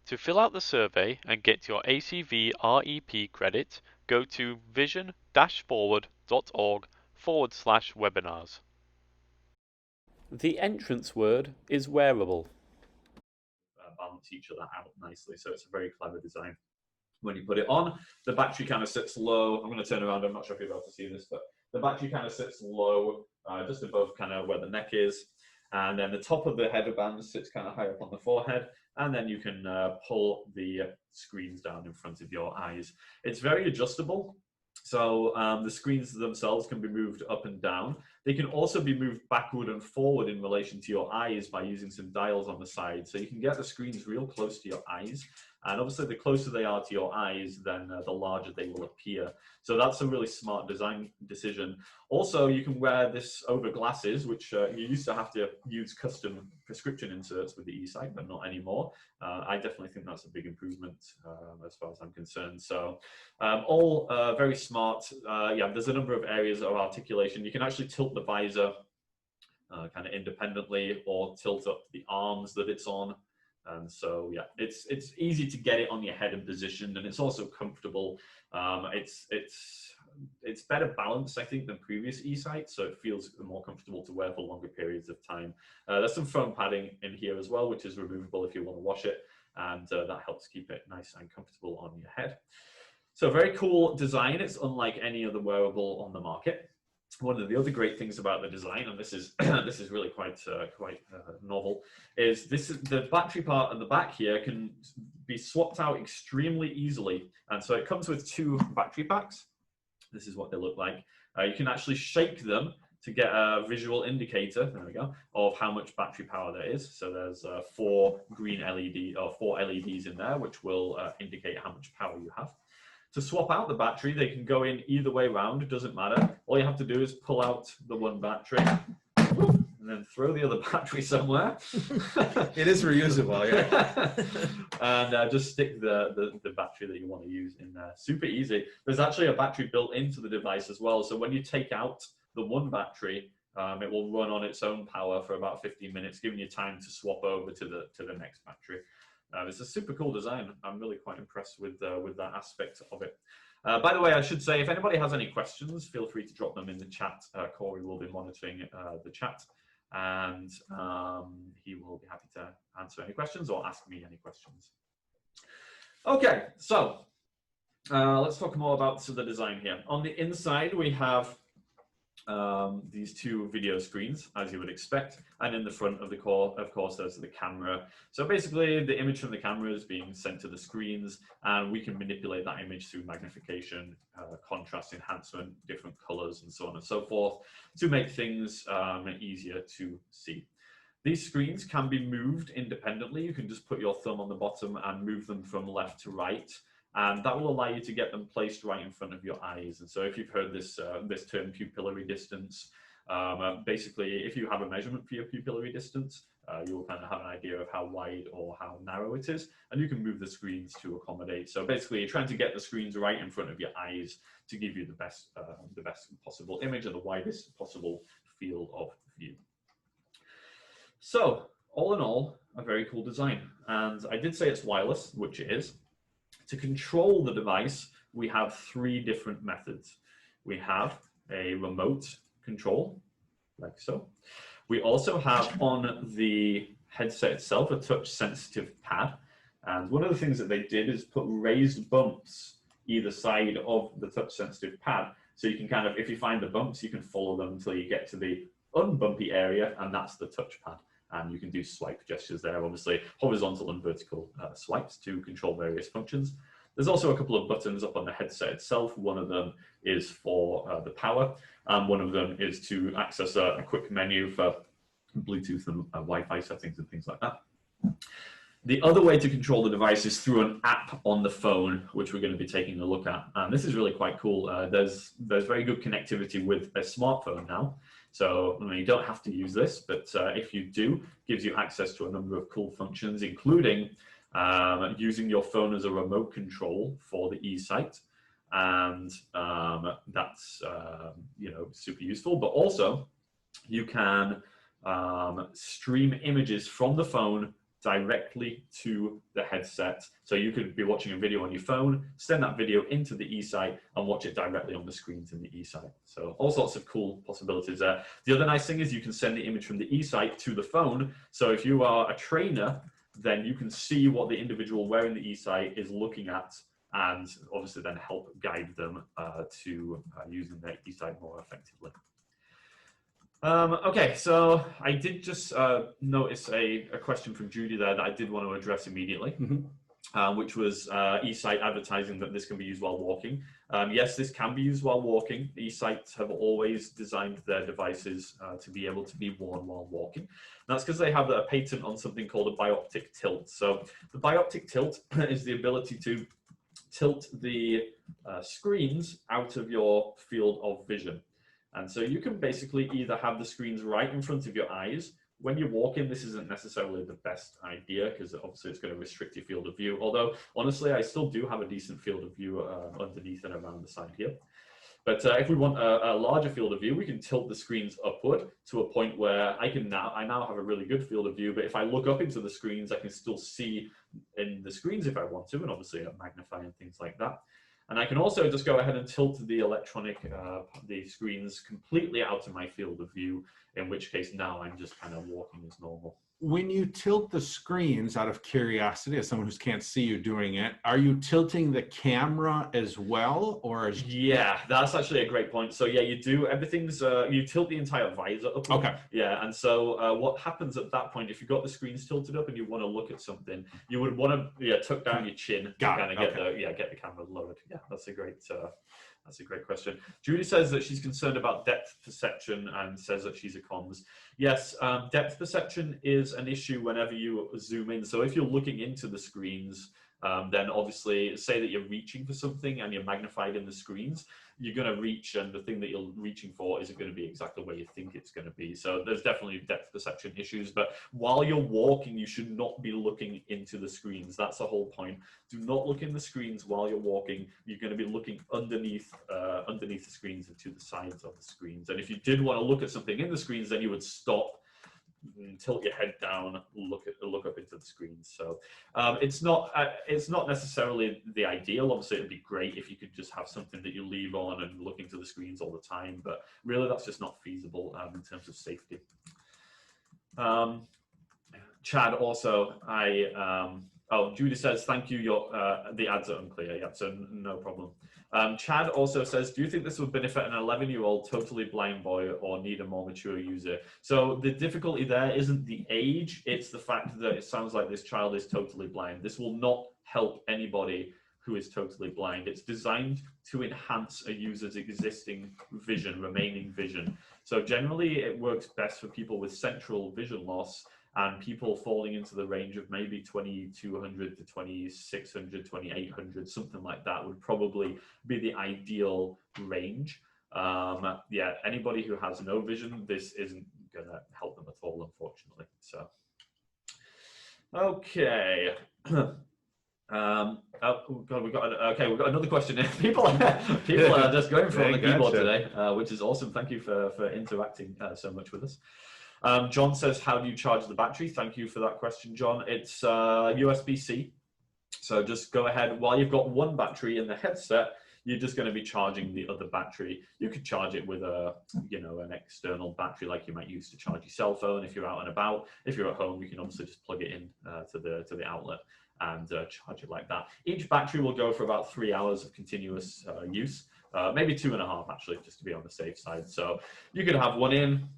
To fill out the survey and get your ACV REP credit, go to vision-forward.org/webinars. The entrance word is wearable. Balance each other out nicely, so it's a very clever design. When you put it on, the battery kind of sits low. I'm going to turn around, I'm not sure if you're able to see this, but the battery kind of sits low, just above kind of where the neck is. And then the top of the headband sits kind of high up on the forehead. And then you can pull the screens down in front of your eyes. It's very adjustable. So the screens themselves can be moved up and down. They can also be moved backward and forward in relation to your eyes by using some dials on the side. So you can get the screens real close to your eyes. And obviously, the closer they are to your eyes, then the larger they will appear. So that's a really smart design decision. Also, you can wear this over glasses, which you used to have to use custom prescription inserts with the eSight, but not anymore. I definitely think that's a big improvement as far as I'm concerned. So all very smart. Yeah, there's a number of areas of articulation. You can actually tilt the visor kind of independently or tilt up the arms that it's on. And so, yeah, it's easy to get it on your head and positioned, and it's also comfortable. It's better balanced, I think, than previous eSight, so it feels more comfortable to wear for longer periods of time. There's some foam padding in here as well, which is removable if you want to wash it, and that helps keep it nice and comfortable on your head. So very cool design. It's unlike any other wearable on the market. One of the other great things about the design, and this is this is really quite novel, is the battery part on the back here can be swapped out extremely easily. And so it comes with two battery packs. This is what they look like. You can actually shake them to get a visual indicator, there we go, of how much battery power there is. So there's four green LED or four LEDs in there, which will indicate how much power you have. To swap out the battery, they can go in either way around, it doesn't matter. All you have to do is pull out the one battery and then throw the other battery somewhere. It is reusable, yeah. And just stick the battery that you want to use in there. Super easy. There's actually a battery built into the device as well. So when you take out the one battery, it will run on its own power for about 15 minutes, giving you time to swap over to the next battery. It's a super cool design. I'm really quite impressed with that aspect of it. By the way, I should say, if anybody has any questions, feel free to drop them in the chat. Corey will be monitoring the chat, and he will be happy to answer any questions or ask me any questions. Okay, so let's talk more about the design here. On the inside, we have these two video screens, as you would expect, and in the front of the core, of course, there's the camera. So basically, the image from the camera is being sent to the screens, and we can manipulate that image through magnification, contrast enhancement, different colors, and so on and so forth, to make things easier to see. These screens can be moved independently. You can just put your thumb on the bottom and move them from left to right. And that will allow you to get them placed right in front of your eyes. And so if you've heard this, this term pupillary distance, basically if you have a measurement for your pupillary distance, you'll kind of have an idea of how wide or how narrow it is, and you can move the screens to accommodate. So basically you're trying to get the screens right in front of your eyes to give you the best possible image and the widest possible field of view. So all in all, a very cool design. And I did say it's wireless, which it is. To control the device, we have three different methods. We have a remote control, like so. We also have on the headset itself a touch-sensitive pad. And one of the things that they did is put raised bumps either side of the touch-sensitive pad. So you can kind of, if you find the bumps, you can follow them until you get to the unbumpy area, and that's the touchpad. And you can do swipe gestures there, obviously, horizontal and vertical swipes to control various functions. There's also a couple of buttons up on the headset itself. One of them is for the power, and one of them is to access a quick menu for Bluetooth and Wi-Fi settings and things like that. The other way to control the device is through an app on the phone, which we're going to be taking a look at. And this is really quite cool. There's very good connectivity with a smartphone now. So I mean, you don't have to use this, but if you do, it gives you access to a number of cool functions, including using your phone as a remote control for the eSight. And that's you know, super useful. But also, you can stream images from the phone directly to the headset. So you could be watching a video on your phone, send that video into the eSight and watch it directly on the screens in the eSight. So all sorts of cool possibilities there. The other nice thing is you can send the image from the eSight to the phone. So if you are a trainer, then you can see what the individual wearing the eSight is looking at, and obviously then help guide them to using their eSight more effectively. Okay, so I did just notice a question from Judy there that I did want to address immediately, which was eSight advertising that this can be used while walking. Yes, this can be used while walking. eSights have always designed their devices to be able to be worn while walking. And that's because they have a patent on something called a bioptic tilt. So the bioptic tilt is the ability to tilt the screens out of your field of vision. And so you can basically either have the screens right in front of your eyes. When you're walking, this isn't necessarily the best idea because obviously it's going to restrict your field of view. Although, honestly, I still do have a decent field of view underneath and around the side here. But if we want a larger field of view, we can tilt the screens upward to a point where I now have a really good field of view. But if I look up into the screens, I can still see in the screens if I want to, and obviously magnify and things like that. And I can also just go ahead and tilt the electronic, the screens completely out of my field of view, in which case now I'm just kind of walking as normal. When you tilt the screens, out of curiosity, as someone who can't see you doing it, are you tilting the camera as well, or is... Yeah, that's actually a great point. So yeah, you do everything's you tilt the entire visor up. Okay. Yeah, and so what happens at that point, if you've got the screens tilted up and you want to look at something, you would want to tuck down your chin to kind of get the camera lowered. Yeah, that's a great question. Judy says that she's concerned about depth perception and says that she's a comms. Yes, depth perception is an issue whenever you zoom in. So if you're looking into the screens, then obviously say that you're reaching for something and you're magnified in the screens, you're going to reach, and the thing that you're reaching for isn't going to be exactly where you think it's going to be. So there's definitely depth perception issues, but while you're walking, you should not be looking into the screens. That's the whole point. Do not look in the screens while you're walking. You're going to be looking underneath the screens and to the sides of the screens. And if you did want to look at something in the screens, then you would stop, tilt your head down, look up into the screens. So it's not necessarily the ideal. Obviously, it'd be great if you could just have something that you leave on and look into the screens all the time, but really that's just not feasible in terms of safety. Chad also, Judy says, thank you, the ads are unclear. Yeah, so no problem. Chad also says, do you think this would benefit an 11-year-old totally blind boy or need a more mature user? So the difficulty there isn't the age, it's the fact that it sounds like this child is totally blind. This will not help anybody who is totally blind. It's designed to enhance a user's existing vision, remaining vision. So generally it works best for people with central vision loss and people falling into the range of maybe 2200 to 2600, 2800, something like that would probably be the ideal range. Yeah, anybody who has no vision, this isn't going to help them at all, unfortunately. So, okay. Oh God, we've got another question here. People are just going for on the keyboard today, which is awesome. Thank you for interacting so much with us. John says, how do you charge the battery? Thank you for that question, John. It's USB-C. So just go ahead, while you've got one battery in the headset, you're just going to be charging the other battery. You could charge it with an external battery like you might use to charge your cell phone if you're out and about. If you're at home, you can obviously just plug it in to the outlet and charge it like that. Each battery will go for about 3 hours of continuous use, maybe 2.5 actually, just to be on the safe side. So you could have one in,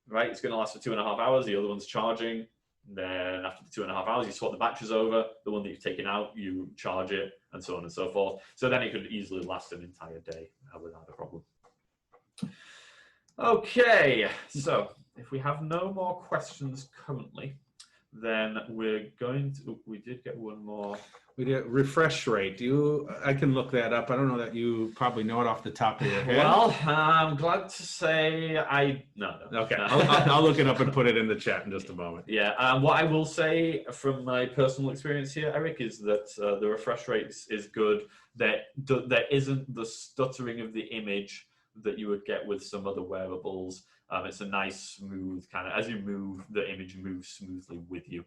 right? It's going to last for 2.5 hours. The other one's charging. Then after the 2.5 hours, you swap the batteries over. The one that you've taken out, you charge it, and so on and so forth. So then it could easily last an entire day without a problem. Okay, so if we have no more questions currently, then we're going to, we did get one more. We did refresh rate. I can look that up. I don't know that you probably know it off the top of your head. Well, I'm glad to say no. Okay, I'll look it up and put it in the chat in just a moment. Yeah, what I will say from my personal experience here, Eric, is that the refresh rate is good. There isn't the stuttering of the image that you would get with some other wearables. It's a nice, smooth kind of, as you move, the image moves smoothly with you.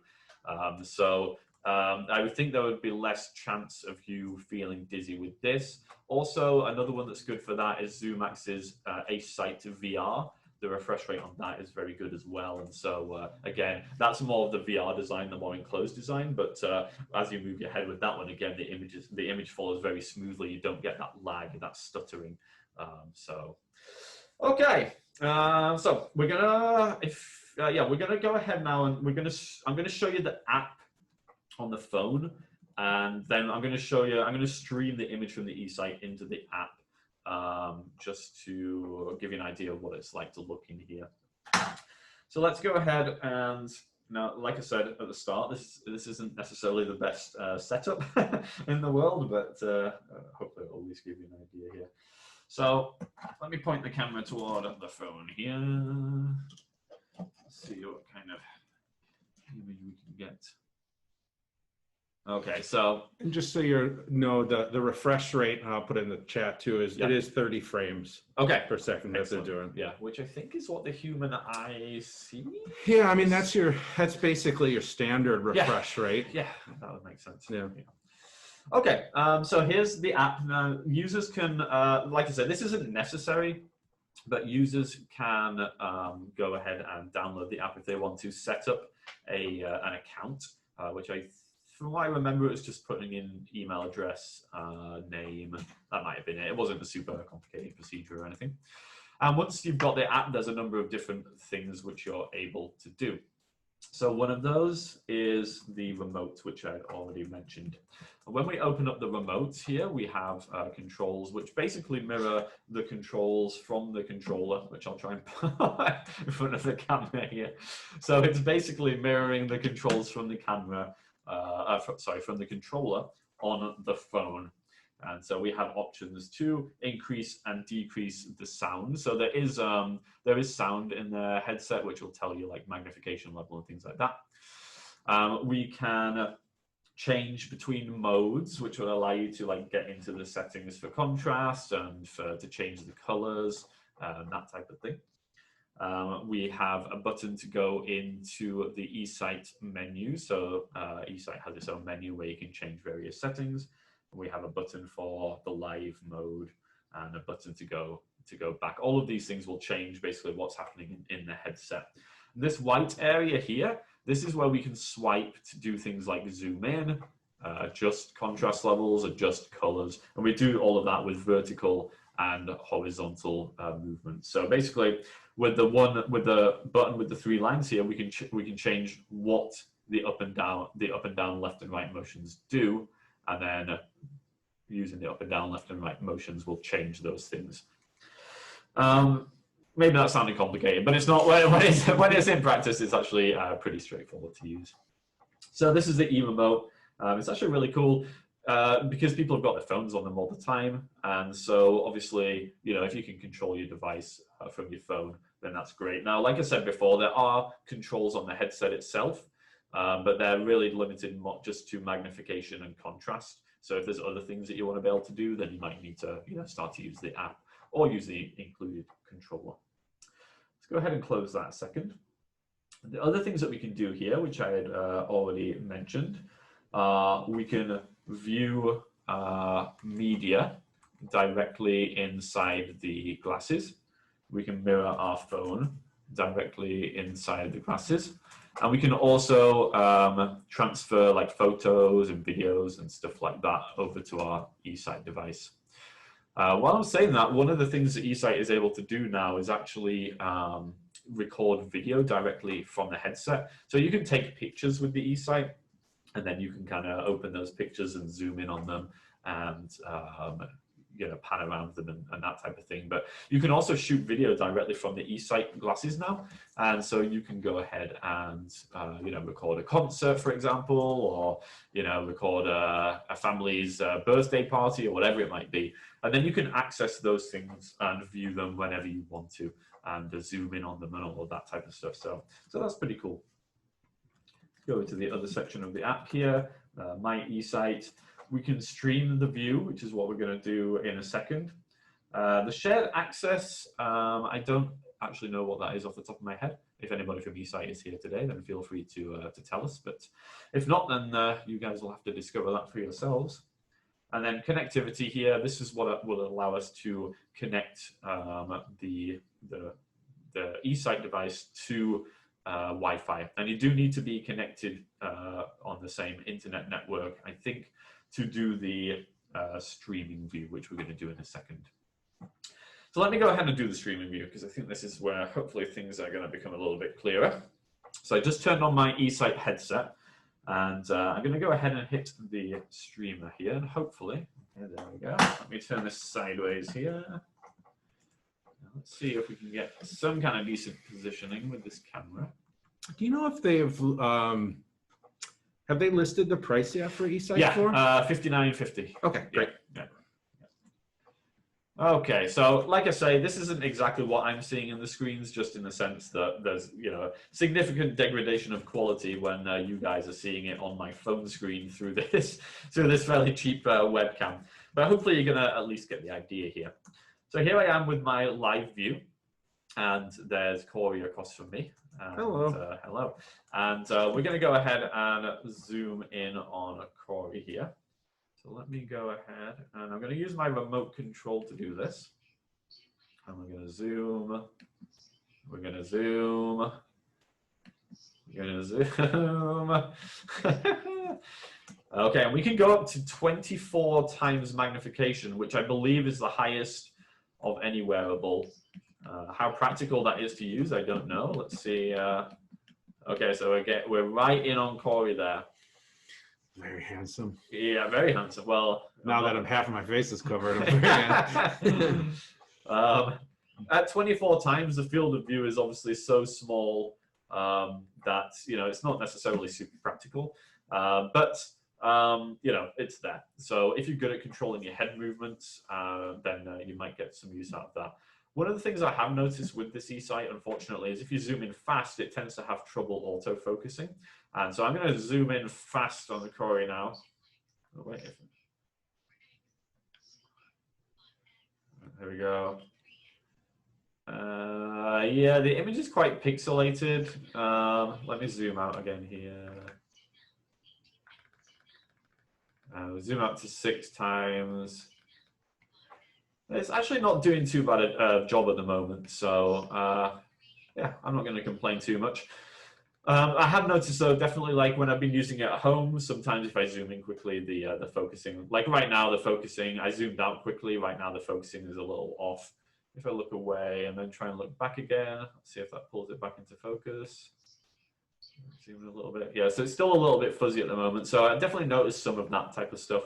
I would think there would be less chance of you feeling dizzy with this. Also, another one that's good for that is ZoomX's eSight VR. The refresh rate on that is very good as well. And so, again, that's more of the VR design, the more enclosed design. But as you move your head with that one, again, the image follows very smoothly. You don't get that lag, that stuttering. Okay. So we're gonna, we're gonna go ahead now, and I'm gonna show you the app on the phone, and then I'm gonna stream the image from the eSight into the app. Just to give you an idea of what it's like to look in here. So let's go ahead and now, like I said at the start, this isn't necessarily the best setup in the world, but hopefully it'll at least give you an idea here. So let me point the camera toward the phone here. Let's see what kind of image we can get. Okay, so and just so you know, the refresh rate, and I'll put it in the chat too, is it is 30 frames per second that they're doing. Yeah, which I think is what the human eye sees. Yeah, I mean that's basically your standard refresh rate. Yeah, that would make sense. Yeah. Okay, so here's the app. Now, users can, like I said, this isn't necessary, but users can go ahead and download the app if they want to set up an account, which from what I remember, it was just putting in email address, name. That might have been it. It wasn't a super complicated procedure or anything. And once you've got the app, there's a number of different things which you're able to do. So one of those is the remote, which I'd already mentioned. When we open up the remote here, we have controls which basically mirror the controls from the controller, which I'll try and put in front of the camera here. So it's basically mirroring the controls from the camera, from the controller on the phone. And so we have options to increase and decrease the sound. So there is sound in the headset, which will tell you like magnification level and things like that. We can change between modes, which will allow you to like get into the settings for contrast and to change the colors, that type of thing. We have a button to go into the eSight menu. So eSight has its own menu where you can change various settings. We have a button for the live mode and a button to go back. All of these things will change basically what's happening in the headset. This white area here, this is where we can swipe to do things like zoom in, adjust contrast levels, adjust colors, and we do all of that with vertical and horizontal movement. So basically, with the button with the three lines here, we can change what the up and down, left and right motions do, and then using the up and down, left and right motions will change those things. Maybe that sounded complicated, but it's not. When it's in practice, it's actually pretty straightforward to use. So this is the e-remote. It's actually really cool because people have got their phones on them all the time, and so obviously, if you can control your device from your phone, then that's great. Now, like I said before, there are controls on the headset itself, but they're really limited just to magnification and contrast. So if there's other things that you want to be able to do, then you might need to start to use the app or use the included controller. Let's go ahead and close that a second. The other things that we can do here, which I had already mentioned, we can view media directly inside the glasses. We can mirror our phone directly inside the glasses. And we can also transfer like photos and videos and stuff like that over to our eSight device. While I'm saying that, one of the things that eSight is able to do now is actually record video directly from the headset. So you can take pictures with the eSight, and then you can kind of open those pictures and zoom in on them and pan around them and that type of thing. But you can also shoot video directly from the eSight glasses now, and so you can go ahead and record a concert, for example, or record a family's birthday party or whatever it might be, and then you can access those things and view them whenever you want to, and zoom in on them and all of that type of stuff. So that's pretty cool. Go to the other section of the app here, My eSight. We can stream the view, which is what we're going to do in a second. The shared access, I don't actually know what that is off the top of my head, if anybody from eSight is here today, then feel free to tell us. But if not, then you guys will have to discover that for yourselves. And then connectivity here, this is what will allow us to connect the eSight device to Wi-Fi. And you do need to be connected on the same internet network, I think, to do the streaming view, which we're going to do in a second. So let me go ahead and do the streaming view, because I think this is where hopefully things are going to become a little bit clearer. So I just turned on my eSight headset, and I'm going to go ahead and hit the streamer here, and hopefully, yeah, there we go. Let me turn this sideways here. Now let's see if we can get some kind of decent positioning with this camera. Do you know if they've have they listed the price yet for eSight? Yeah, for? $59.50. Okay, great. Yeah. Okay, so like I say, this isn't exactly what I'm seeing in the screens, just in the sense that there's, you know, significant degradation of quality when you guys are seeing it on my phone screen through this fairly cheap webcam. But hopefully you're gonna at least get the idea here. So here I am with my live view, and there's Corey across from me. And, hello. hello. And we're gonna go ahead and zoom in on Corey here. So let me go ahead, and I'm going to use my remote control to do this. And we're going to zoom. We're going to zoom. We're going to zoom. Okay, and we can go up to 24 times magnification, which I believe is the highest of any wearable. How practical that is to use, I don't know. Let's see. Okay, so we're right in on Corey there. Very handsome. Yeah, very handsome. Well, now that half of my face is covered, I'm very at 24 times, the field of view is obviously so small that, you know, it's not necessarily super practical, but you know, it's there. So if you're good at controlling your head movements, then you might get some use out of that. One of the things I have noticed with this eSight, unfortunately, is if you zoom in fast, it tends to have trouble auto-focusing. And so I'm going to zoom in fast on the Corey now. Oh, wait. There we go. Yeah, the image is quite pixelated. Let me zoom out again here. Zoom out to 6 times. It's actually not doing too bad a job at the moment, so yeah, I'm not going to complain too much. I have noticed, though, definitely, like when I've been using it at home, sometimes if I zoom in quickly, the focusing, like right now, the focusing, I zoomed out quickly. Right now, the focusing is a little off. If I look away and then try and look back again, let's see if that pulls it back into focus. Zoom a little bit. Yeah, so it's still a little bit fuzzy at the moment. So I definitely noticed some of that type of stuff.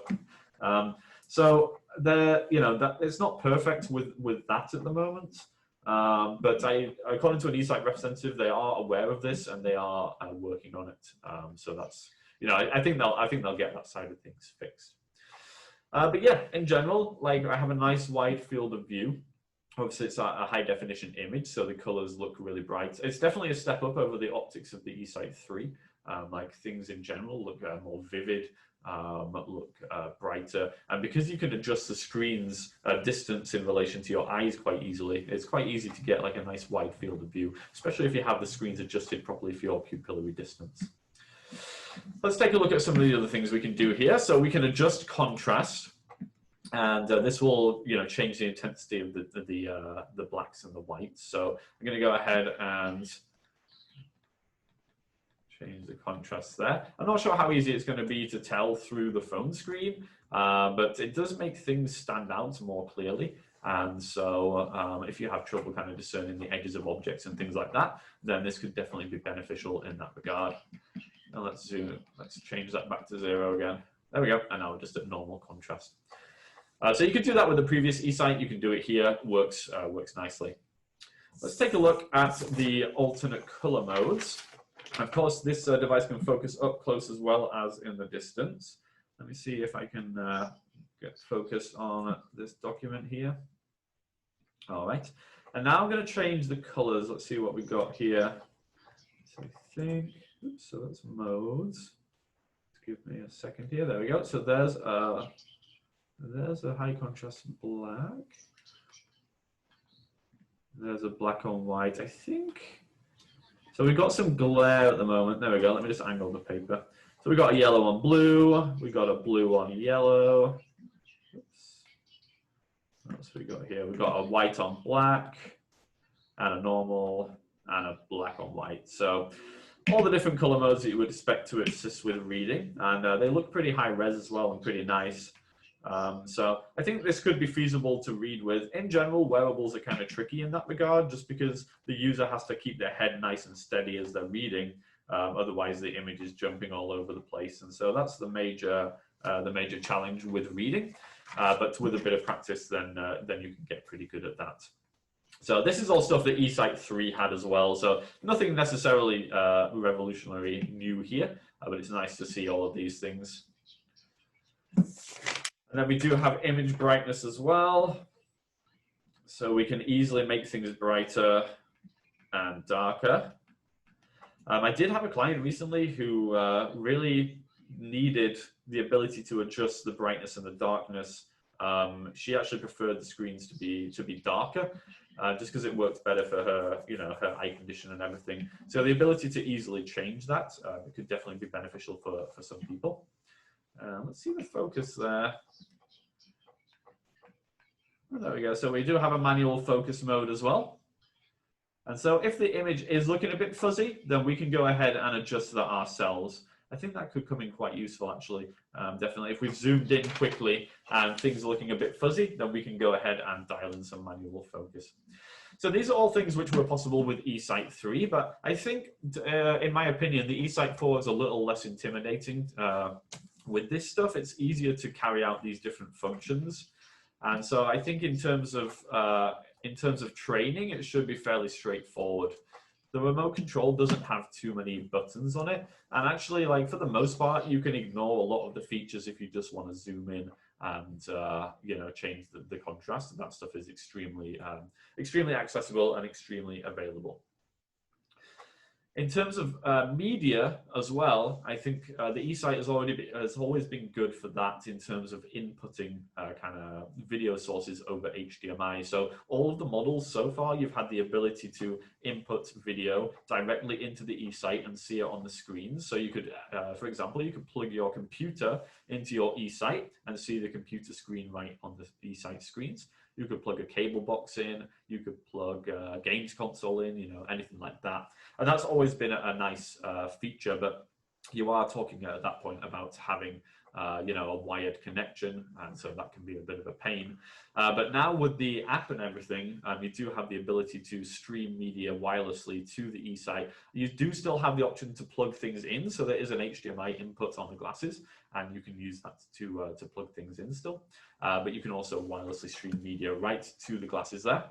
So you know, that it's not perfect with that at the moment. But according to an eSight representative, they are aware of this and they are working on it. So that's, you know, I think they'll get that side of things fixed. But yeah, in general, like I have a nice wide field of view. Obviously, it's a high definition image, so the colors look really bright. It's definitely a step up over the optics of the eSight 3. Like things in general look more vivid, look brighter, and because you can adjust the screen's distance in relation to your eyes quite easily, it's quite easy to get like a nice wide field of view, especially if you have the screens adjusted properly for your pupillary distance. Let's take a look at some of the other things we can do here. So we can adjust contrast, and this will, you know, change the intensity of the blacks and the whites. So I'm going to go ahead and change the contrast there. I'm not sure how easy it's going to be to tell through the phone screen, but it does make things stand out more clearly. And so if you have trouble kind of discerning the edges of objects and things like that, then this could definitely be beneficial in that regard. Now let's zoom, let's change that back to 0 again. There we go, and now we're just at normal contrast. So you could do that with the previous eSight, you can do it here, works nicely. Let's take a look at the alternate color modes. Of course, this device can focus up close as well as in the distance. Let me see if I can get focused on this document here. All right, and now I'm going to change the colors. Let's see what we got here. So I think, oops, so that's modes. Give me a second here. There we go. So there's a high contrast black. There's a black on white. I think So we've got some glare at the moment. There we go. Let me just angle the paper. So we've got a yellow on blue. We've got a blue on yellow. Oops. What else have we got here? We've got a white on black, and a normal, and a black on white. So all the different color modes that you would expect to assist with reading. And they look pretty high res as well and pretty nice. So I think this could be feasible to read with. In general, wearables are kind of tricky in that regard, just because the user has to keep their head nice and steady as they're reading. Otherwise, the image is jumping all over the place. And so that's the major challenge with reading. But with a bit of practice, then you can get pretty good at that. So this is all stuff that eSight 3 had as well. So nothing necessarily revolutionary new here, but it's nice to see all of these things. And then we do have image brightness as well. So we can easily make things brighter and darker. I did have a client recently who really needed the ability to adjust the brightness and the darkness. She actually preferred the screens to be darker, just because it worked better for her, her eye condition and everything. So the ability to easily change that could definitely be beneficial for some people. Let's see the focus there. Oh, there we go. So we do have a manual focus mode as well. And so if the image is looking a bit fuzzy, then we can go ahead and adjust that ourselves. I think that could come in quite useful, actually. Definitely, if we've zoomed in quickly and things are looking a bit fuzzy, then we can go ahead and dial in some manual focus. So these are all things which were possible with eSight 3, but I think, in my opinion, the eSight 4 is a little less intimidating. With this stuff, it's easier to carry out these different functions. And so I think in terms of training, it should be fairly straightforward. The remote control doesn't have too many buttons on it. And actually, like for the most part, you can ignore a lot of the features if you just want to zoom in and change the contrast. And that stuff is extremely accessible and extremely available. In terms of media as well, I think the eSight has always been good for that in terms of inputting kind of video sources over HDMI. So all of the models so far, you've had the ability to input video directly into the eSight and see it on the screen. So you could, for example, you could plug your computer into your eSight and see the computer screen right on the eSight screens. You could plug a cable box in, you could plug a games console in, anything like that. And that's always been a nice feature, but you are talking at that point about having a wired connection, and so that can be a bit of a pain. But now with the app and everything, you do have the ability to stream media wirelessly to the eSight. You do still have the option to plug things in, so there is an HDMI input on the glasses, and you can use that to plug things in still. But you can also wirelessly stream media right to the glasses there.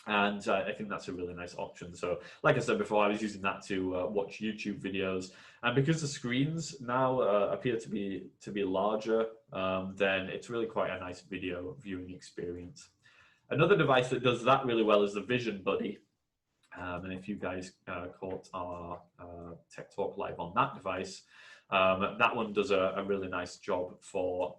And I think that's a really nice option. So like I said before, I was using that to watch YouTube videos. And because the screens now appear to be larger, then it's really quite a nice video viewing experience. Another device that does that really well is the Vision Buddy. And if you guys caught our Tech Talk Live on that device, that one does a really nice job for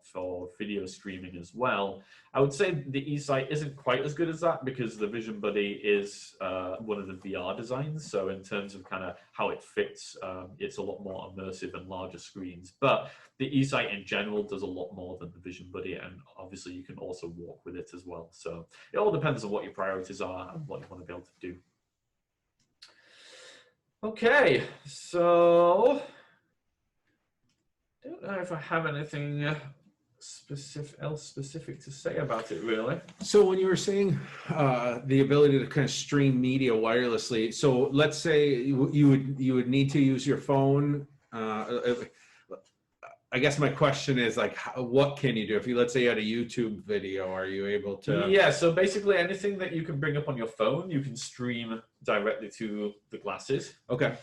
video streaming as well. I would say the eSight isn't quite as good as that because the Vision Buddy is one of the VR designs. So in terms of kind of how it fits, it's a lot more immersive and larger screens. But the eSight in general does a lot more than the Vision Buddy, and obviously you can also walk with it as well. So it all depends on what your priorities are and what you want to be able to do. Okay, so I don't know if I have anything specific to say about it, really. So when you were saying the ability to kind of stream media wirelessly, so let's say you would need to use your phone. I guess my question is like, what can you do? If let's say you had a YouTube video, are you able to? Yeah, so basically anything that you can bring up on your phone, you can stream directly to the glasses. Okay.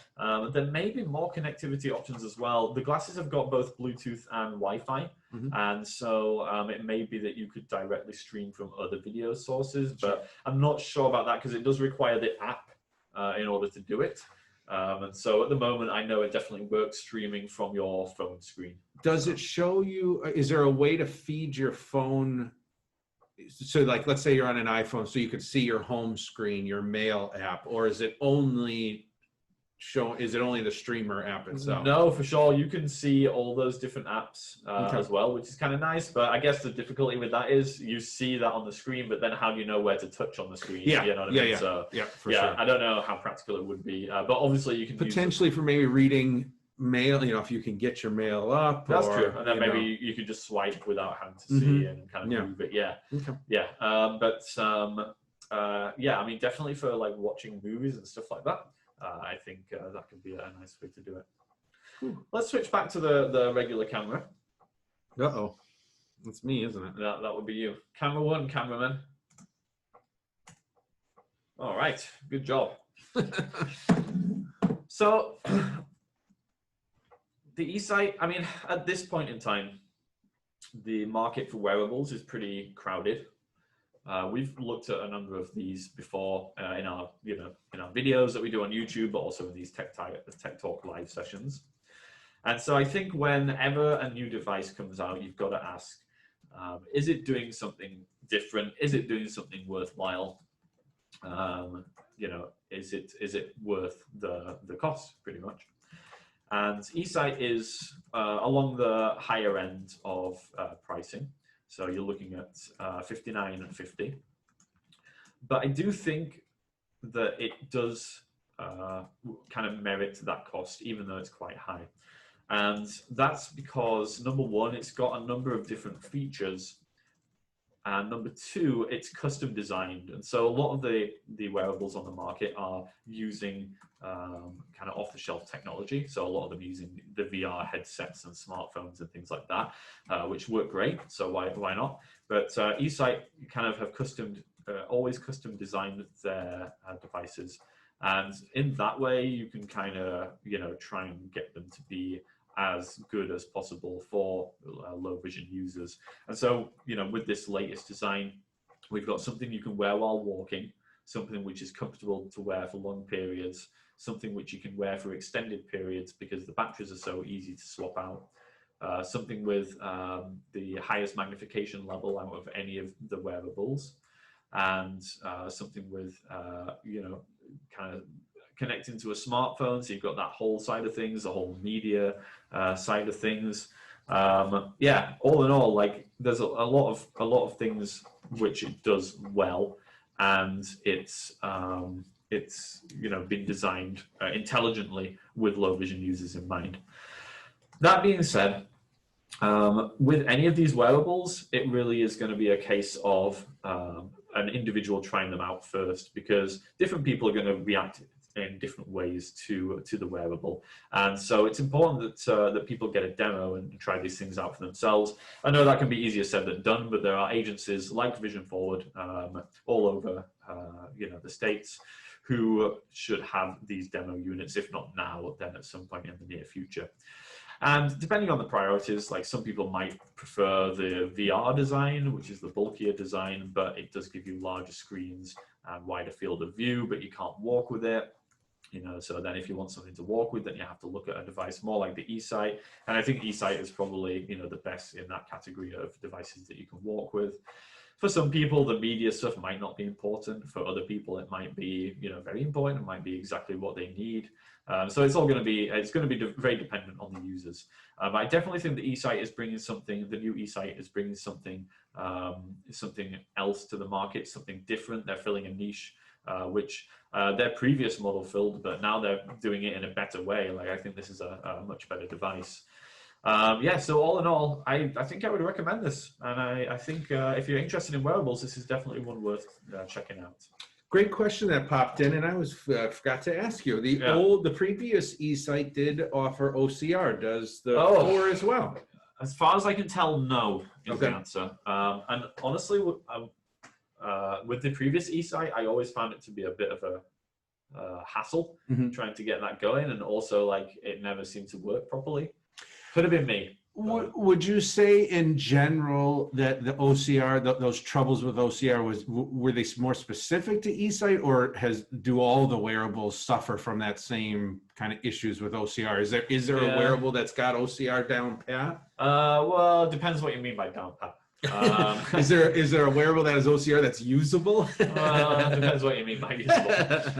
There may be more connectivity options as well. The glasses have got both Bluetooth and Wi-Fi. Mm-hmm. And so it may be that you could directly stream from other video sources, but I'm not sure about that because it does require the app in order to do it. And so at the moment, I know it definitely works streaming from your phone screen. Does it show you, is there a way to feed your phone? So like, let's say you're on an iPhone, so you could see your home screen, your mail app, or is it only show? Is it only the streamer app itself? No, for sure. You can see all those different apps Okay. as well, which is kind of nice. But I guess the difficulty with that is you see that on the screen, but then how do you know where to touch on the screen? Yeah, You know what I yeah, mean? yeah. So, Yeah, for yeah, sure. I don't know how practical it would be, but obviously you can Potentially for maybe reading mail, if you can get your mail up. That's or, true, and then you maybe know. you could just swipe without having to see Mhm. and kind of Yeah. move it. Yeah, Okay. yeah. Yeah, I mean, definitely for like watching movies and stuff like that. I think that could be a nice way to do it. Cool. Let's switch back to the regular camera. Uh-oh. That's me, isn't it? That would be you. Camera one, cameraman. All right, good job. So, the eSight, I mean, at this point in time, the market for wearables is pretty crowded. We've looked at a number of these before in our videos that we do on YouTube, but also in these Tech Talk live sessions. And so I think whenever a new device comes out, you've got to ask, is it doing something different? Is it doing something worthwhile? Is it worth the cost, pretty much? And eSight is along the higher end of pricing. So you're looking at $59.50. But I do think that it does kind of merit that cost, even though it's quite high. And that's because, number one, it's got a number of different features. And number two, it's custom designed. And so a lot of the wearables on the market are using kind of off-the-shelf technology. So a lot of them using the VR headsets and smartphones and things like that, which work great. So why not? But eSight kind of have always custom designed their devices. And in that way, you can kind of, try and get them to be as good as possible for low vision users. And so, with this latest design, we've got something you can wear while walking, something which is comfortable to wear for long periods, something which you can wear for extended periods because the batteries are so easy to swap out, something with the highest magnification level out of any of the wearables, and something with, kind of connecting to a smartphone, so you've got that whole side of things, the whole media side of things. Yeah, all in all, like there's a lot of things which it does well, and it's been designed intelligently with low vision users in mind. That being said, with any of these wearables, it really is going to be a case of an individual trying them out first, because different people are going to react in different ways to the wearable, and so it's important that people get a demo and try these things out for themselves. I know that can be easier said than done, but there are agencies like Vision Forward all over the States who should have these demo units, if not now, then at some point in the near future. And depending on the priorities, like some people might prefer the VR design, which is the bulkier design, but it does give you larger screens and wider field of view, but you can't walk with it. So then if you want something to walk with, then you have to look at a device more like the eSight. And I think eSight is probably, the best in that category of devices that you can walk with. For some people, the media stuff might not be important. For other people, it might be, very important. It might be exactly what they need. So it's going to be very dependent on the users. But I definitely think the eSight is bringing something. The new eSight is bringing something else to the market, something different. They're filling a niche, which their previous model filled, but now they're doing it in a better way. Like, I think this is a much better device. So all in all, I think I would recommend this. And I think if you're interested in wearables, this is definitely one worth checking out. Great question that popped in, and I forgot to ask you. The previous eSight did offer OCR. Does the 4 as well? As far as I can tell, no is the Okay. answer. And honestly, with the previous eSight, I always found it to be a bit of a hassle trying to get that going, and also like it never seemed to work properly. Could have been me. Would you say in general that the OCR, those troubles with OCR, were they more specific to eSight, or do all the wearables suffer from that same kind of issues with OCR? Is there a wearable that's got OCR down pat? Well, it depends what you mean by down pat. Is there a wearable that has OCR that's usable? Well, it depends what you mean by usable.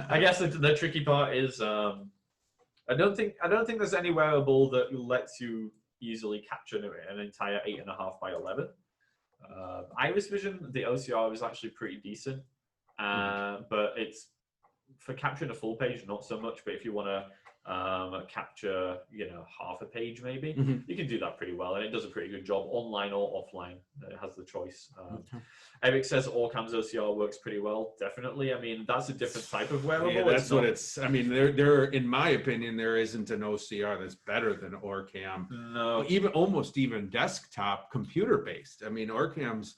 I guess the tricky part is I don't think there's any wearable that lets you easily capture an entire 8.5 by 11. Iris Vision, the OCR is actually pretty decent, but it's for capturing a full page, not so much. But if you want to capture, half a page maybe, you can do that pretty well, and it does a pretty good job online or offline. It has the choice. Eric says Orcam's OCR works pretty well. Definitely. I mean, that's a different type of wearable. Yeah, that's what it's. I mean, there, in my opinion, there isn't an OCR that's better than Orcam. No, almost even desktop computer based. I mean, Orcam's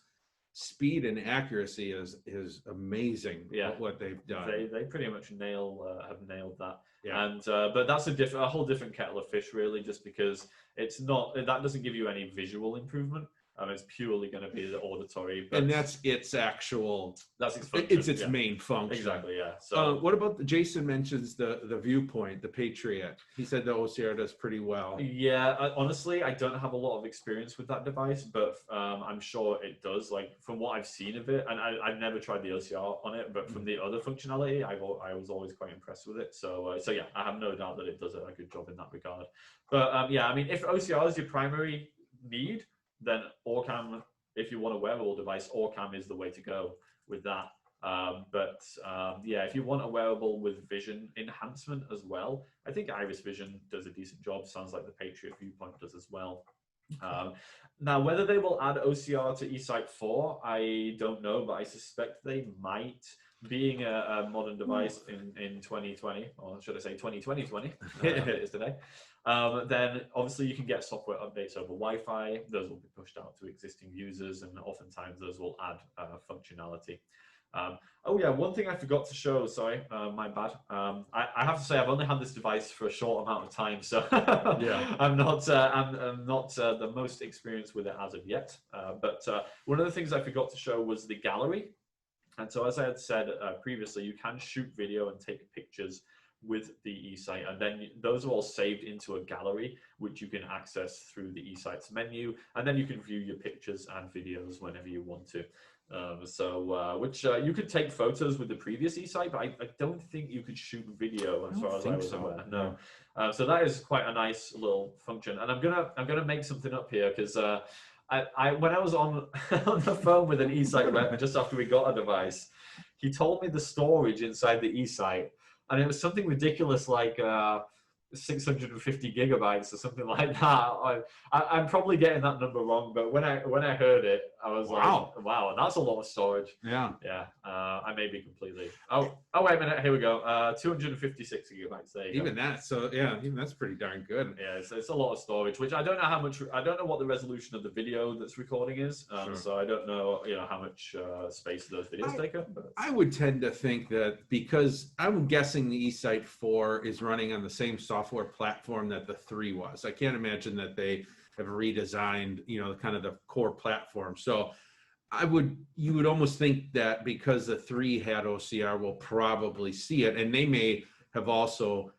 speed and accuracy is amazing. Yeah, what they've done. They pretty much have nailed that. Yeah. And but that's a whole different kettle of fish, really, just because that doesn't give you any visual improvement. It's purely going to be the auditory. And that's its actual. That's its function. It's its main function. Exactly. Yeah. So what about Jason mentions the Viewpoint, the Patriot? He said the OCR does pretty well. Yeah. Honestly, I don't have a lot of experience with that device, but I'm sure it does. Like from what I've seen of it, and I've never tried the OCR on it, but from the other functionality, I was always quite impressed with it. So yeah, I have no doubt that it does a good job in that regard. But yeah, I mean, if OCR is your primary need, then Orcam, if you want a wearable device, Orcam is the way to go with that. Yeah, if you want a wearable with vision enhancement as well, I think Iris Vision does a decent job. Sounds like the Patriot Viewpoint does as well. Now, whether they will add OCR to eSight 4, I don't know, but I suspect they might. Being a modern device in 2020, or should I say 2020, it is today, then obviously you can get software updates over Wi-Fi. Those will be pushed out to existing users, and oftentimes those will add functionality. Oh yeah, one thing I forgot to show, sorry, my bad. I have to say I've only had this device for a short amount of time, so yeah. I'm not the most experienced with it as of yet. But one of the things I forgot to show was the gallery. And so, as I had said previously, you can shoot video and take pictures with the eSight, and then those are all saved into a gallery, which you can access through the eSight's menu, and then you can view your pictures and videos whenever you want to. You could take photos with the previous eSight, but I don't think you could shoot video as far as I was aware. No. So that is quite a nice little function, and I'm gonna make something up here because. When I was on the phone with an eSight rep just after we got a device, he told me the storage inside the eSight, and it was something ridiculous like 650 gigabytes or something like that. I'm probably getting that number wrong, but when I heard it, I was like, wow, that's a lot of storage. Yeah. I may be completely. Oh, wait a minute. Here we go. 256 gigabytes. There you go. That. So yeah, even that's pretty darn good. Yeah, it's a lot of storage, which I don't know how much. I don't know what the resolution of the video that's recording is. Sure. So I don't know, how much space those videos take up. But. I would tend to think that because I'm guessing the eSight 4 is running on the same software platform that the 3 was. I can't imagine that they have redesigned, kind of the core platform. So you would almost think that because the 3 had OCR, we'll probably see it. And they may have also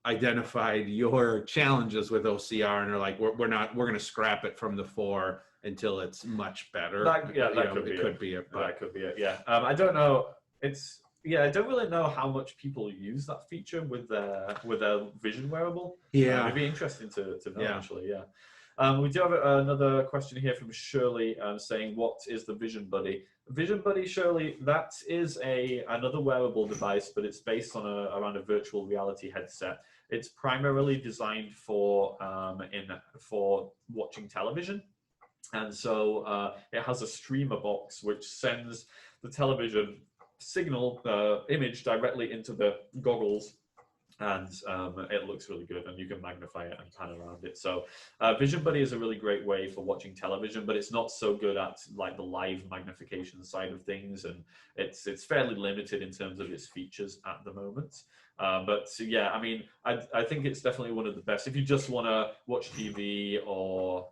identified your challenges with OCR, and they're like, we're going to scrap it from the 4 until it's much better. That could be it. Yeah. I don't know. I don't really know how much people use that feature with their vision wearable. Yeah, it'd be interesting to know actually. Yeah. We do have another question here from Shirley saying, "What is the Vision Buddy?" Vision Buddy, Shirley, that is another wearable device, but it's based on around a virtual reality headset. It's primarily designed for watching television, and so it has a streamer box which sends the television signal image directly into the goggles, and it looks really good, and you can magnify it and pan around it. So Vision Buddy is a really great way for watching television, but it's not so good at like the live magnification side of things, and it's fairly limited in terms of its features at the moment. But yeah, I mean, I think it's definitely one of the best if you just want to watch TV or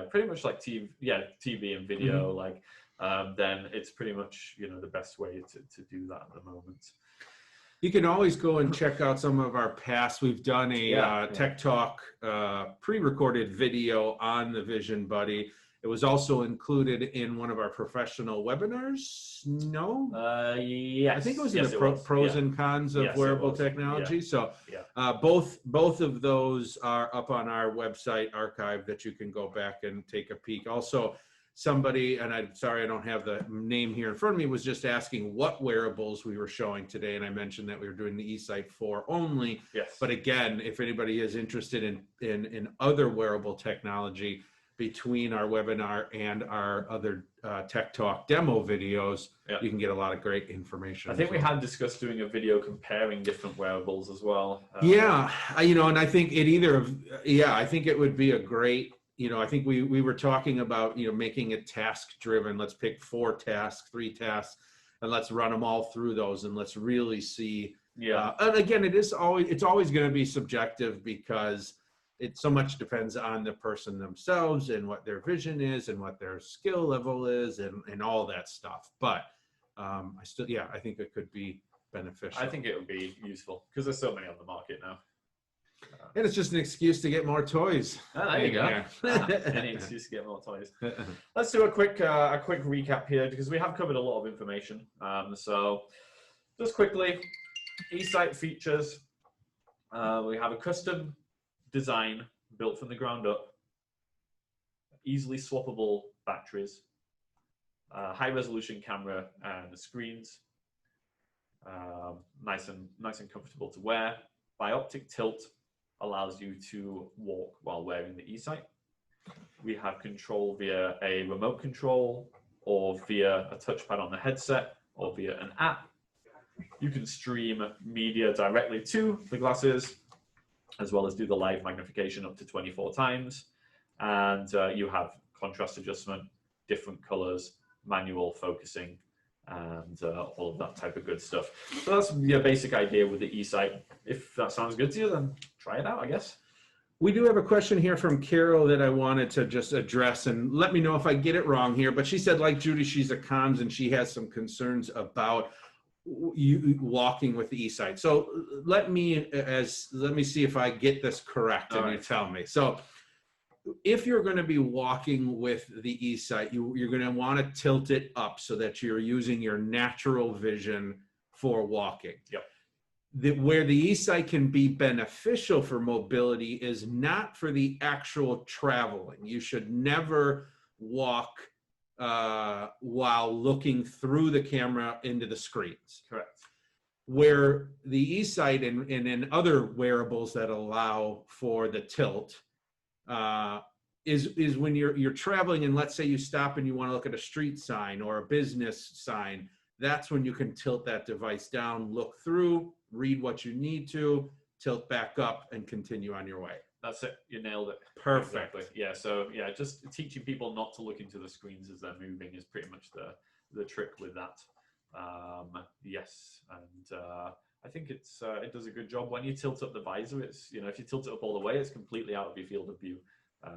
pretty much like TV and video, then it's pretty much the best way to do that at the moment. You can always go and check out some of our past. We've done a Tech Talk pre-recorded video on the Vision Buddy, It was also included in one of our professional webinars. No, Yes. I think it was Yes, in the pros yeah. and cons of Yes, it wearable was. technology. So Yeah. both of those are up on our website archive that you can go back and take a peek. Also, somebody, and I'm sorry I don't have the name here in front of me, was just asking what wearables we were showing today, and I mentioned that we were doing the eSight 4 only. Yes. But again, if anybody is interested in other wearable technology, between our webinar and our other Tech Talk demo videos, you can get a lot of great information. I think we had discussed doing a video comparing different wearables as well. Yeah, and I think I think it would be a great, I think we were talking about, making it task driven. Let's pick 4 tasks, 3 tasks, and let's run them all through those, and let's really see. Yeah. And again, it's always going to be subjective, because it so much depends on the person themselves and what their vision is and what their skill level is and all that stuff. But I think it could be beneficial. I think it would be useful because there's so many on the market now. And it's just an excuse to get more toys. There you go. Any excuse to get more toys. Let's do a quick recap here, because we have covered a lot of information. So just quickly, eSight features. We have a custom design built from the ground up, easily swappable batteries, high resolution camera and screens, nice and comfortable to wear. Bioptic tilt allows you to walk while wearing the eSight. We have control via a remote control, or via a touchpad on the headset, or via an app. You can stream media directly to the glasses, as well as do the live magnification up to 24 times. And you have contrast adjustment, different colors, manual focusing, and all of that type of good stuff. So that's your basic idea with the eSight. If that sounds good to you, then try it out, I guess. We do have a question here from Carol that I wanted to just address, and let me know if I get it wrong here. But she said, like Judy, she's a comms and she has some concerns about you walking with the eSight. So let me see if I get this correct, and you tell me. So if you're going to be walking with the eSight, you're going to want to tilt it up so that you're using your natural vision for walking. Yep. Where the eSight can be beneficial for mobility is not for the actual traveling. You should never walk while looking through the camera into the screens. Correct. Where the eSight and in other wearables that allow for the tilt is when you're traveling, and let's say you stop and you want to look at a street sign or a business sign. That's when you can tilt that device down, look through, read what you need to, tilt back up, and continue on your way. That's it. You nailed it. Perfect. Exactly. Yeah. So yeah, just teaching people not to look into the screens as they're moving is pretty much the trick with that. Yes, and I think it does a good job when you tilt up the visor. It's, if you tilt it up all the way, it's completely out of your field of view.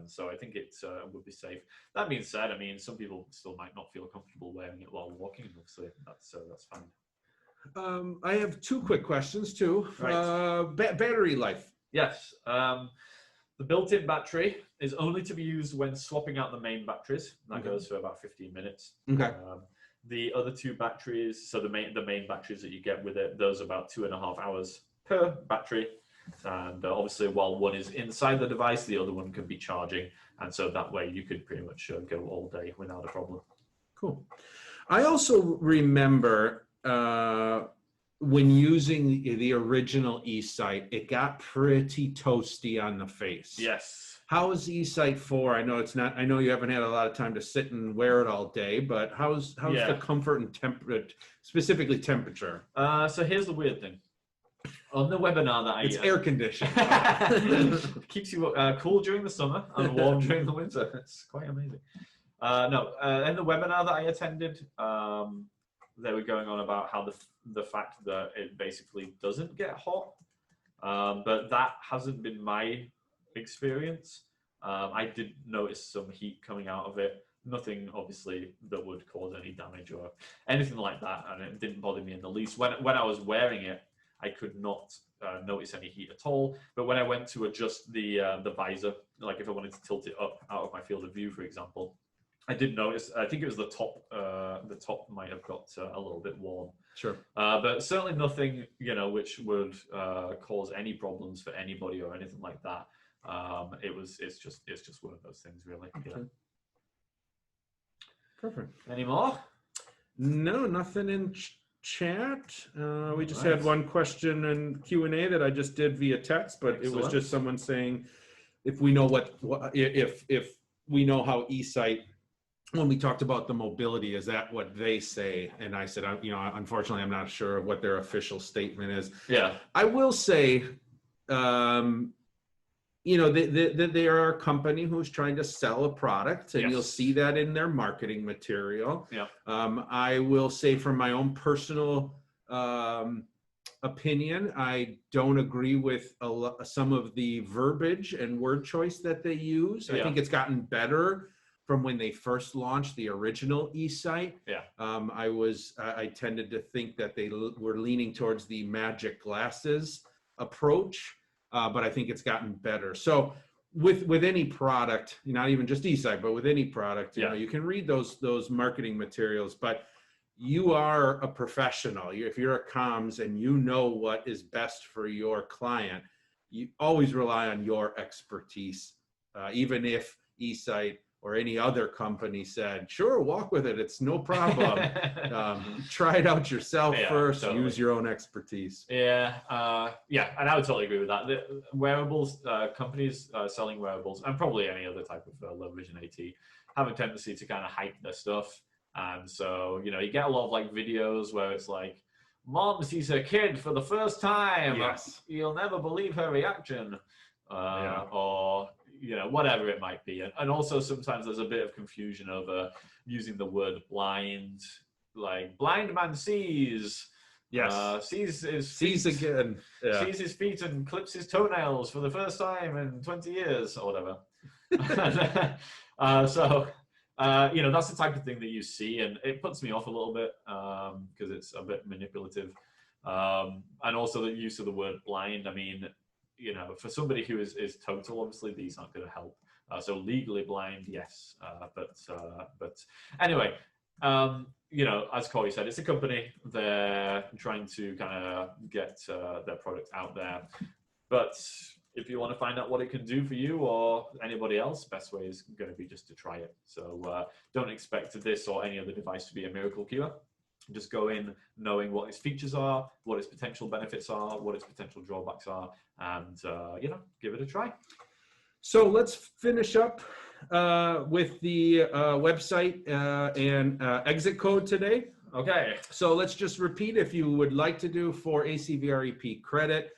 So I think it would be safe. That being said, I mean, some people still might not feel comfortable wearing it while walking. Obviously, that's fine. I have 2 quick questions too. Right. Battery life. Yes. The built-in battery is only to be used when swapping out the main batteries. That goes for about 15 minutes. Okay. The other 2 batteries, so the main batteries that you get with it, those are about 2.5 hours per battery. And obviously, while one is inside the device, the other one can be charging. And so that way you could pretty much go all day without a problem. Cool. I also remember when using the original eSight, it got pretty toasty on the face. Yes. How is eSight 4? I know it's not. I know you haven't had a lot of time to sit and wear it all day, but how's the comfort and temperature, specifically temperature? So here's the weird thing. On the webinar that it's air conditioned. Keeps you cool during the summer and warm during the winter. It's quite amazing. No, in the webinar that I attended, they were going on about how the fact that it basically doesn't get hot, but that hasn't been my experience. I did notice some heat coming out of it. Nothing, obviously, that would cause any damage or anything like that, and it didn't bother me in the least. When I was wearing it, I could not notice any heat at all. But when I went to adjust the visor, like if I wanted to tilt it up out of my field of view, for example, I did notice. I think it was the top. The top might have got a little bit worn. Sure. But certainly nothing, which would cause any problems for anybody or anything like that. It's just one of those things, really. Okay. Yeah. Perfect. Any more? No, nothing in chat. We just Right. had one question in Q&A that I just did via text, but it was Excellent. just someone saying if we know if we know how eSight, when we talked about the mobility, is that what they say? And I said, unfortunately, I'm not sure what their official statement is. Yeah. I will say, they are a company who's trying to sell a product, and you'll Yes. see that in their marketing material. Yeah. I will say, from my own personal opinion, I don't agree with some of the verbiage and word choice that they use. I Yeah. think it's gotten better from when they first launched the original eSight. Yeah. I tended to think that they were leaning towards the magic glasses approach, but I think it's gotten better. So with any product, not even just eSight, but with any product, you can read those marketing materials, but you are a professional. If you're a comms and you know what is best for your client, you always rely on your expertise, even if eSight or any other company said, sure, walk with it, it's no problem. Try it out yourself first, totally. use your own expertise. Yeah, and I would totally agree with that. The wearables, companies selling wearables, and probably any other type of low vision AT, have a tendency to kind of hype their stuff. And so, you get a lot of videos where it's like, Mom sees her kid for the first time. Yes. You'll never believe her reaction. Or, whatever it might be. And also sometimes there's a bit of confusion over using the word blind, like blind man sees. Yes. Sees his Sees feet, again. Yeah. sees his feet and clips his toenails for the first time in 20 years or whatever. That's the type of thing that you see, and it puts me off a little bit because it's a bit manipulative. And also the use of the word blind. I mean, for somebody who is total, obviously these aren't going to help. So legally blind, yes. But anyway, as Corey said, it's a company. They're trying to kind of get their product out there. But if you want to find out what it can do for you or anybody else, best way is going to be just to try it. So don't expect this or any other device to be a miracle cure. Just go in knowing what its features are, what its potential benefits are, what its potential drawbacks are, and give it a try. So let's finish up with the website and exit code today. Okay. So let's just repeat. If you would like to do for ACVREP credit,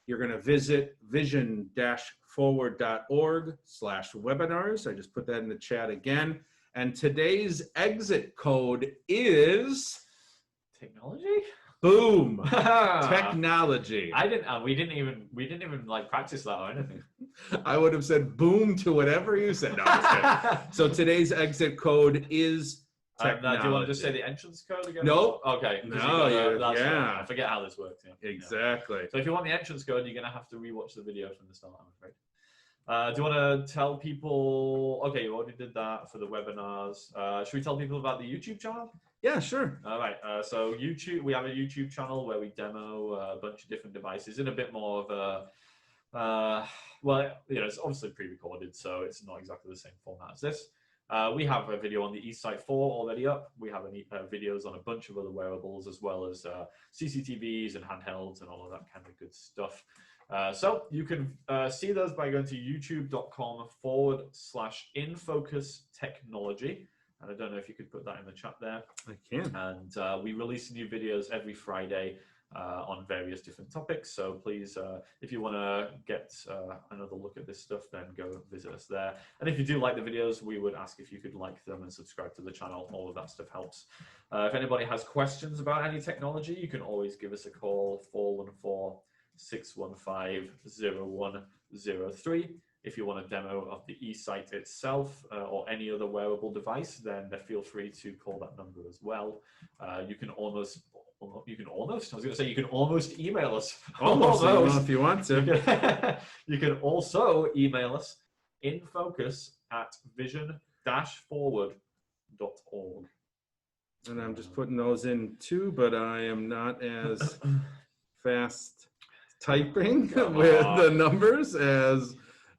you're going to visit vision-forward.org/webinars. I just put that in the chat again. And today's exit code is technology. Boom. Technology. We didn't even practice that or anything. I would have said boom to whatever you said. No, I'm just kidding. So today's exit code is technology. Do you want to just say the entrance code again? Nope. Okay. No, right. I forget how this works. Yeah. Exactly. So if you want the entrance code, you're going to have to rewatch the video from the start, I'm afraid. Do you want to tell people? Okay, you already did that for the webinars. Should we tell people about the YouTube channel? Yeah, sure. All right. So YouTube, we have a YouTube channel where we demo a bunch of different devices in a bit more of a, it's obviously pre-recorded, so it's not exactly the same format as this. We have a video on the eSight 4 already up. We have videos on a bunch of other wearables, as well as CCTVs and handhelds and all of that kind of good stuff. So you can see those by going to youtube.com/infocustechnology. And I don't know if you could put that in the chat there. I can. And we release new videos every Friday on various different topics. So please, if you want to get another look at this stuff, then go visit us there. And if you do like the videos, we would ask if you could like them and subscribe to the channel. All of that stuff helps. If anybody has questions about any technology, you can always give us a call, 414-615-0103. If you want a demo of the eSight itself or any other wearable device, then feel free to call that number as well. You can almost email us. Almost, if you want to. You can also email us in focus at vision-forward magnification.org. And I'm just putting those in too, but I am not as fast typing with the numbers as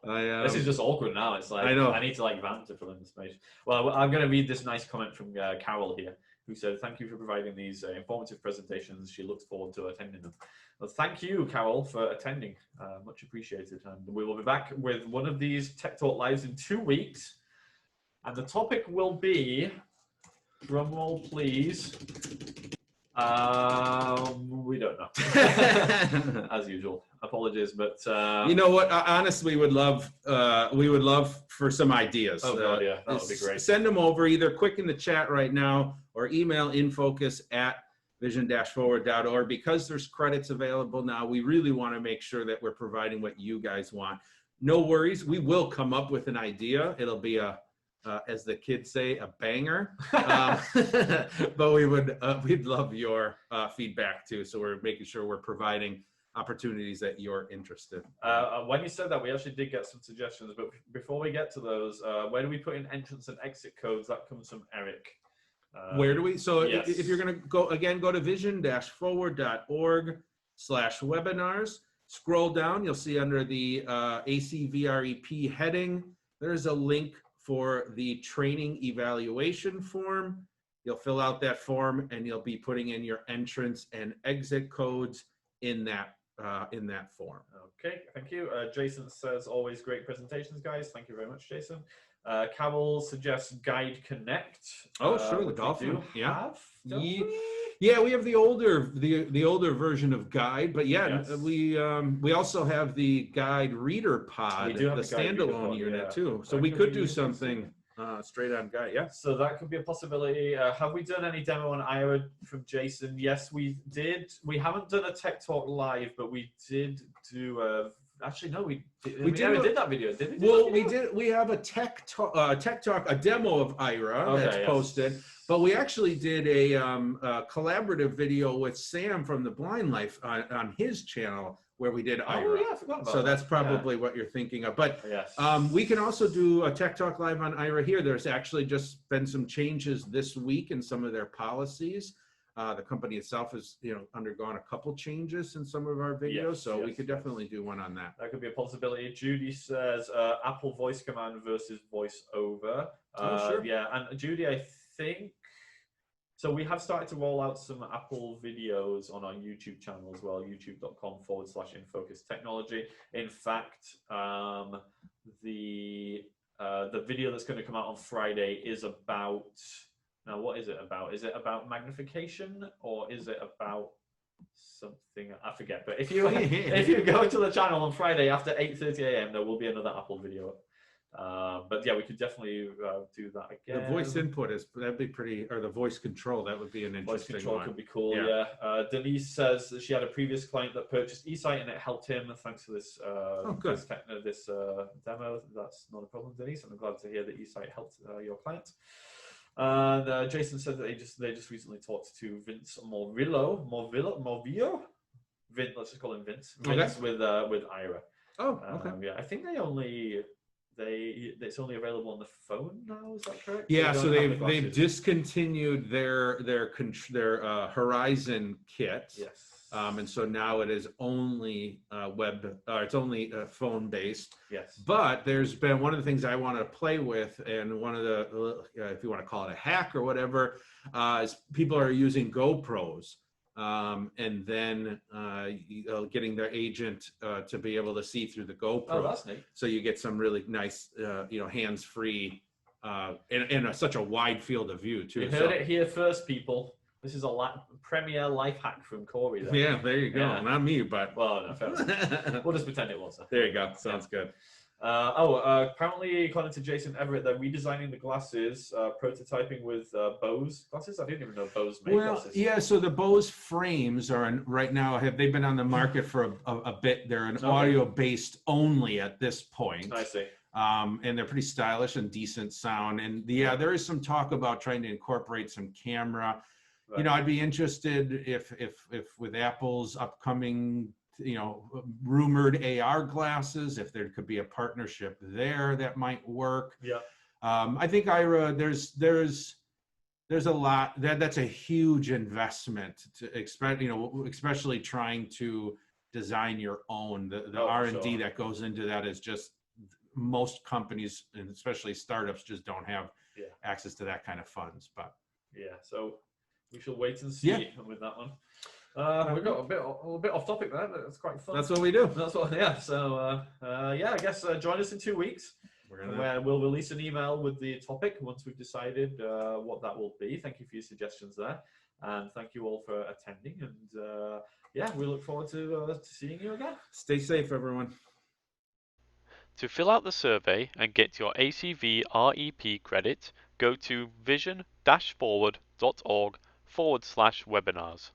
I am. This is just awkward now. It's like I know. I need to like vamp to fill in the space. Well, I'm going to read this nice comment from Carol here, who said, "Thank you for providing these informative presentations. She looks forward to attending them." Well, thank you, Carol, for attending. Much appreciated. And we will be back with one of these Tech Talk Lives in 2 weeks. And the topic will be, drum roll please, we don't know. As usual. Apologies, but you know what? Honestly, we would love for some ideas. Oh god, yeah, that would be great. Send them over either quick in the chat right now or email infocus@vision-forward.org. Because there's credits available now, we really want to make sure that we're providing what you guys want. No worries, we will come up with an idea. It'll be a as the kids say, a banger. But we'd love your feedback too. So we're making sure we're providing opportunities that you're interested. When you said that, we actually did get some suggestions, but before we get to those, where do we put in entrance and exit codes? That comes from Eric. Where do we? So yes. if you're going to go to vision-forward.org/webinars, scroll down, you'll see under the ACVREP heading, there's a link for the training evaluation form. You'll fill out that form and you'll be putting in your entrance and exit codes in that form. Okay, thank you. Jason says, always great presentations, guys. Thank you very much, Jason. Carol suggests Guide Connect. Oh, sure, the Dolphin. Yeah. Yeah, we have the older version of Guide, but yeah, Yes. we also have the Guide Reader Pod, We do have the the Guide Reader standalone Pod, unit yeah. too. So That we could could be do something straight on Guide. Yeah. So that could be a possibility. Have we done any demo on IRA from Jason? Yes, we did. We haven't done a Tech Talk live, but we did do actually, no, we did that video, didn't we? Well, we did. We have a Tech Talk, a demo of IRA that's posted, but we actually did a collaborative video with Sam from the Blind Life on his channel where we did IRA. Oh, yeah, I forgot about so that. that's probably what you're thinking of. But yes. we can also do a Tech Talk Live on IRA here. There's actually just been some changes this week in some of their policies. The company itself has, undergone a couple changes in some of our videos, so we could definitely do one on that. That could be a possibility. Judy says Apple voice command versus voice over. Sure. Yeah, and Judy, I think, so we have started to roll out some Apple videos on our YouTube channel as well, youtube.com/infocustechnology. In fact, the video that's going to come out on Friday is about, now what is it about? Is it about magnification or is it about something? I forget. But if you go to the channel on Friday after 8:30 a.m., there will be another Apple video. But yeah, we could definitely do that again. The voice input that'd be pretty, or the voice control, that would be an interesting Voice control one. could be cool, yeah. Denise says that she had a previous client that purchased eSight and it helped him. Thanks for this this demo. That's not a problem, Denise. I'm glad to hear that eSight helped your client. And Jason said that they just recently talked to Vince Morvillo. Let's just call him Vince. Vince with IRA. Oh, okay. Yeah, I think it's only available on the phone now. Is that correct? Yeah, so they've discontinued their Horizon kit. Yes. And so now it is only it's only phone based. Yes. But there's been one of the things I want to play with, and one of the if you want to call it a hack or whatever, is people are using GoPros. And then getting their agent to be able to see through the GoPro. Oh, that's neat. So you get some really nice, hands-free, and such a wide field of view too. You heard it here first, people. This is a premier life hack from Corey. There. Yeah, there you go. Yeah. Not me, but well, no, fair enough. We'll just pretend it was. There you go. Sounds good. Apparently, according to Jason Everett, they're redesigning the glasses, prototyping with Bose glasses. I didn't even know Bose made glasses. Yeah, so the Bose Frames are right now, they've been on the market for a bit. They're an audio-based only at this point. I see. And they're pretty stylish and decent sound. And there is some talk about trying to incorporate some camera. Right. I'd be interested if with Apple's upcoming rumored AR glasses, if there could be a partnership there that might work. Yeah. I think IRA, there's there's a lot that's a huge investment to expect, especially trying to design your own. The Oh, for R&D sure. that goes into that is just, most companies and especially startups just don't have Yeah. access to that kind of funds. But Yeah, so we shall wait and see Yeah. with that one. We got a bit off topic there, but it's quite fun. That's what we do. That's what, yeah. So yeah, I guess join us in 2 weeks, where we'll release an email with the topic once we've decided what that will be. Thank you for your suggestions there, and thank you all for attending. And yeah, we look forward to seeing you again. Stay safe, everyone. To fill out the survey and get your ACV REP credit, go to vision-forward.org/webinars.